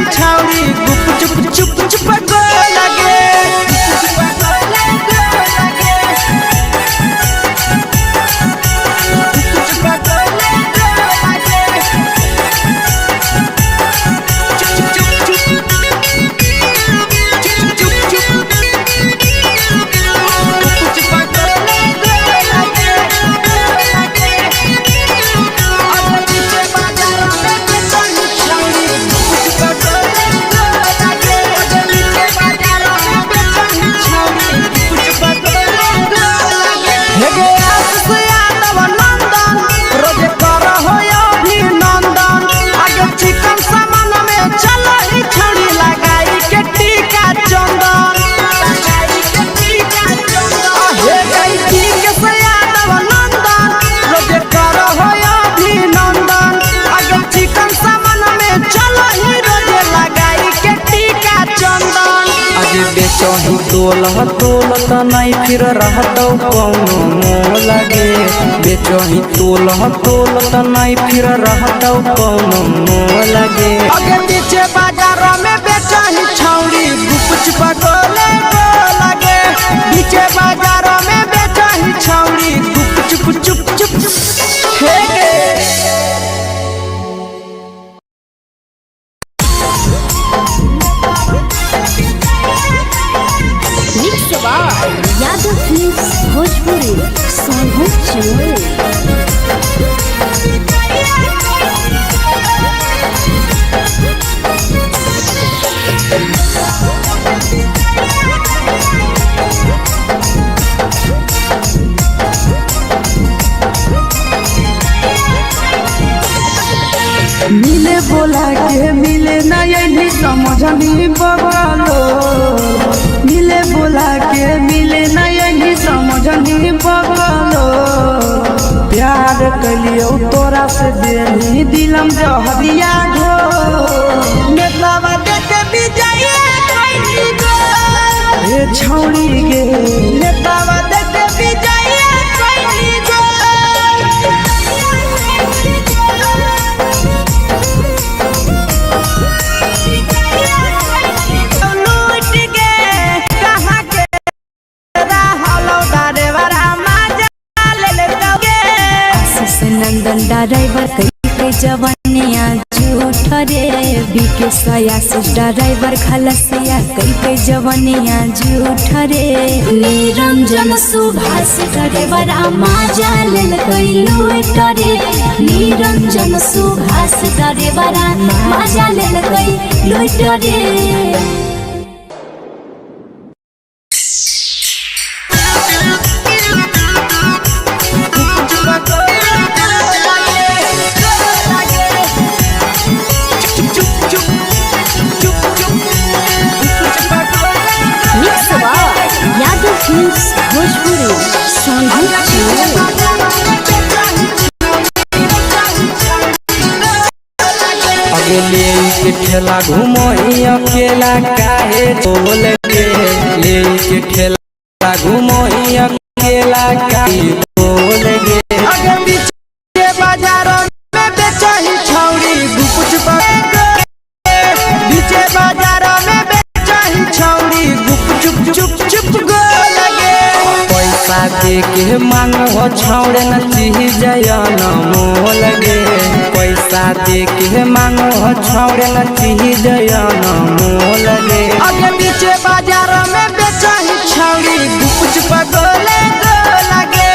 बेचाही छाउड़ी गुप चुप चुप चुप गो लगे बेचही तोल नहीं फिर रहतौ कौनो मोह लगे बेचही तोल नहीं फिर रहतौ कौनो मोह लगे अगे पीछे बाजार में बेचही छाउड़ी गुप चुप गो लगे पीछे बाजार में बेचही छाउड़ी गुप चुप चुप चुप हे यादव फिल्म्स भोजपुरी सोनू चोर मिले बोला के मिले ना यही समझनी बगलो मिले बोला के मिले ना यही समझनी बगलो प्यार कलियो तोरा से देनी दिलम जहरिया घो नेतवा देके बिजाइए कोई गो ए छौड़ी गे नेतवा देके बिजाइए कोई गो नंदन ड्राइवर कई जवानिया झूठ रे बीके सयासिस ड्राइवर खलसिया कई जवानिया झूठ रे निरंजन सुभाष ड्राइवर माजा लेल कई लूट रे निरंजन सुभाष ड्राइवर माजा लेल कई लूट रे यादव फिल्म्स भोजपुरी सोनू अगले के ठेला घूमो अकेला काहे बोल के ले के ठेला घूमो अकेला काहे बोल गे अगे पीछे बाजार में बेचही छौड़ी गुप चुप पीछे बाजार में बेचही छौड़ी गुप चुप चुप चुप गो लगे पैसा दे के मांगो छौड़े न चीज न मोह लगे पैसा दे के मांगो छौड़े न चीज न मोह लगे अगे पीछे बाजार में बेचही छौड़ी गुप चुप गो लगे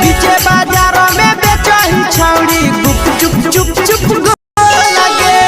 पीछे बाजार में बेचही छौड़ी गुप चुप चुप चुप गो लगे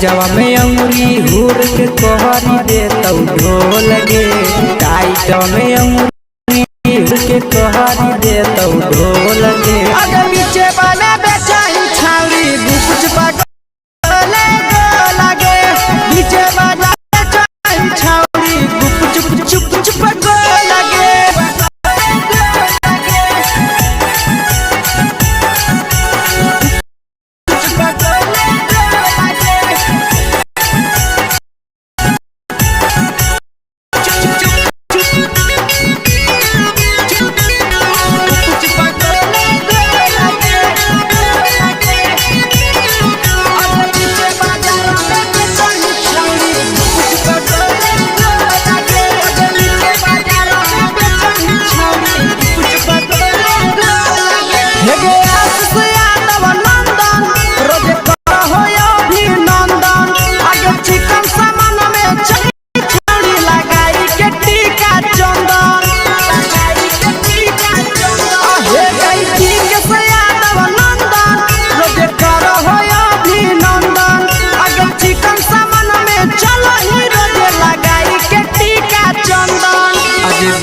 जवा में अंगुरी हुर के कहरी दे तौ ढोल गे टाइट में अंगुरी हुर के कहरी दे तौ ढोल गे आगे पीछे वाले बेचाई छावरी गुप पगले लगे पीछे वाले बेचाई छावरी गुप चुप लगे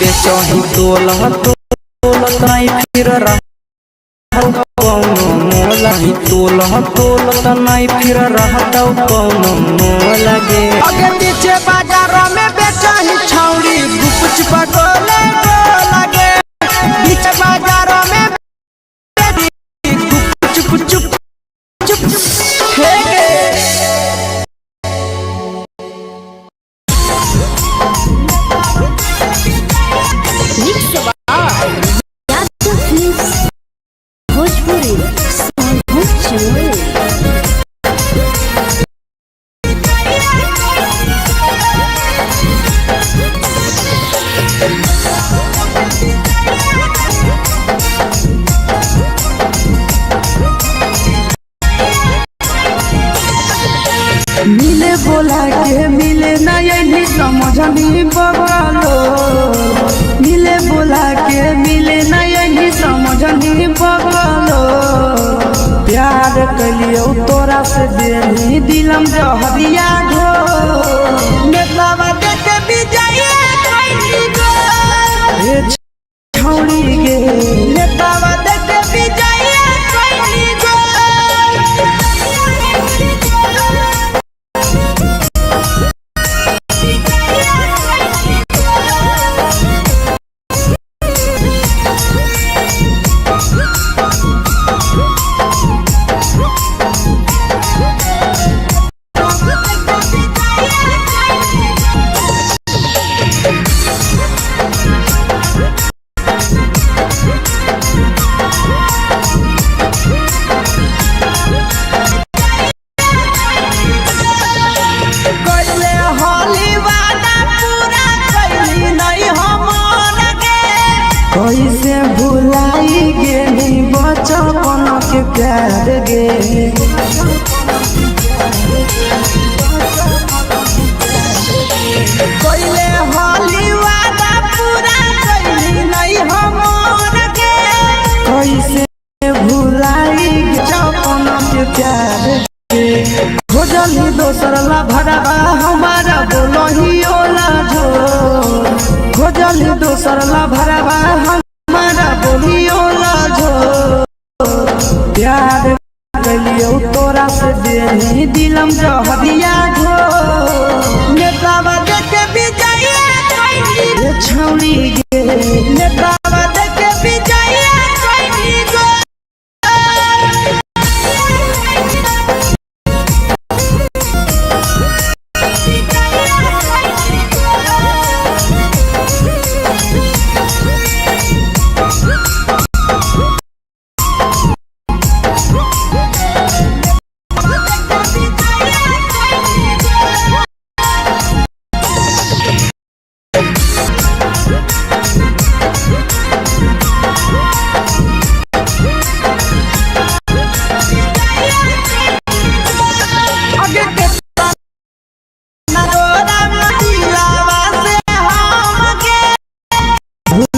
बेचही तोलत नहीं फिर कौनो मोल ही तोलत नहीं फिर रहतौ कौनो मोल गे आगे पीछे बाजार में बेचही छौरी गुप पगले लगे बीच बाजार में गुप चुप हे भोजपुरी मिले बोला के मिले नहीं समझनी बगलो मिले बोला के मिले नहीं समझनी बगलो प्यार कलियो तोरा से देनी दिलम जहरिया घो नेतावा देखे विजय छौड़ी गे नेतावा देखे विजय कैसे भुलाई गेली बचपन के प्यार गे कैले होली वादा पूरा कैली नहीं हमर गे कैसे भुलाई बचपन के प्यार गे खोजली दोसर ला भरवा हमारा बोलही ओला झो खोजली दोसर ला भरवा हमारा बोलियो लाजो प्यार कलियो तोरा से देनी दिलम जहरिया घो नेतावा देखे विजय छौड़ी गे नेतावा देखे विजय गो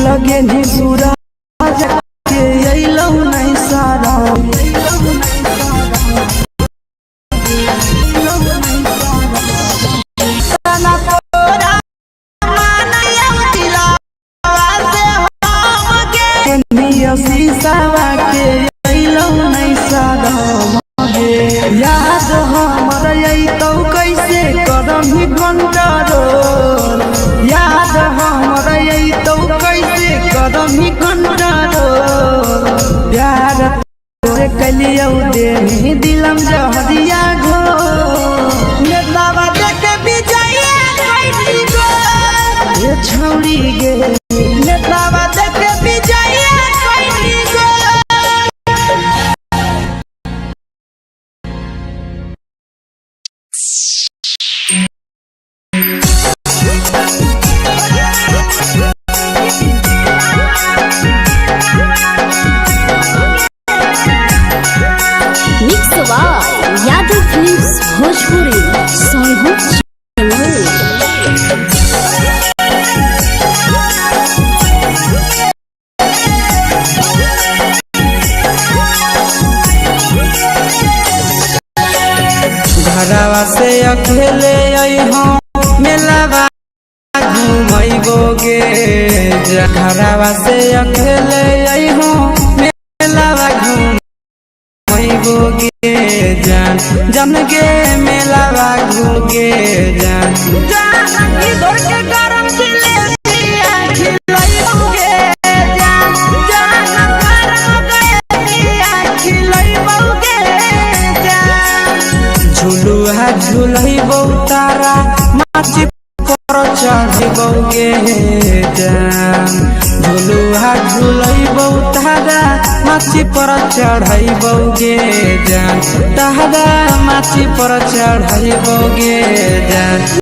लगे नी सूरज के अइलौ नहीं सारा करही कंट्रोल याद हमरा यही तो कैसे करही कंट्रोल प्यार से कलियो दे दिलम जहरिया घो नेतावा देखे विजया कैसी गो ये छौड़ी गे नेतावा देखे विजया कैसी गो mix by Yadav Films Bhojpuri Sonu channel. घरवा से अकेले अइहो मेलावा घूमैबोगे घरवा से अकेले अइहो मेलावा घूमैबोगे जान जम गे मेलावा घूगे जान जानकी दौड़ के गरम जिलेबिया खिलैबोगे जान जान गरम जिलेबिया खिलैबोगे जान झुलुहा झुलैबो तारा माची पर चढ़ैबोगे जान झुलुहा झुलैबो तारा माची पर चढ़ैबोगे जान तारा माची पर चढ़ैबोगे जान।